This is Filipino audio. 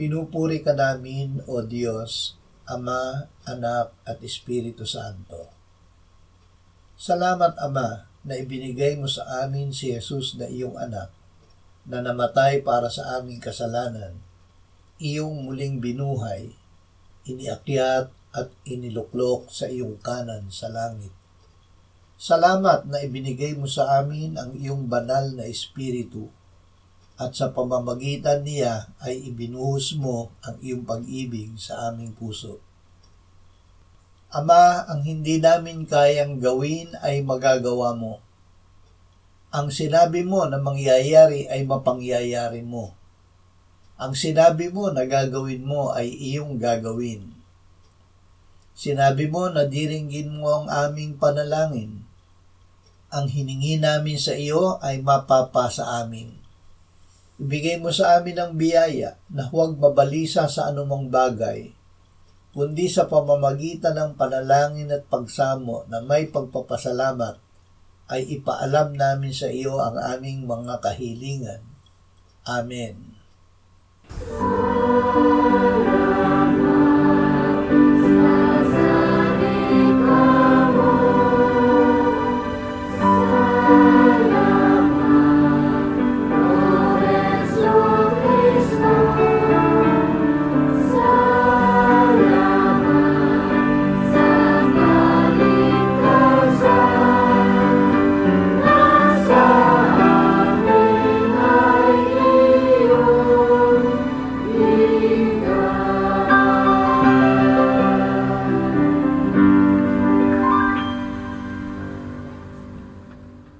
Pinupuri ka namin, O Diyos, Ama, Anak, at Espiritu Santo. Salamat, Ama, na ibinigay mo sa amin si Jesus na iyong anak, na namatay para sa aming kasalanan, iyong muling binuhay, iniakyat at iniluklok sa iyong kanan sa langit. Salamat na ibinigay mo sa amin ang iyong banal na Espiritu, at sa pamamagitan niya ay ibinuhos mo ang iyong pag-ibig sa aming puso. Ama, ang hindi namin kayang gawin ay magagawa mo. Ang sinabi mo na mangyayari ay mapangyayari mo. Ang sinabi mo na gagawin mo ay iyong gagawin. Sinabi mo na diringgin mo ang aming panalangin. Ang hiningi namin sa iyo ay mapapa sa amin. Ibigay mo sa amin ang biyaya na huwag mabalisa sa anumang bagay, kundi sa pamamagitan ng panalangin at pagsamo na may pagpapasalamat ay ipaalam namin sa iyo ang aming mga kahilingan. Amen.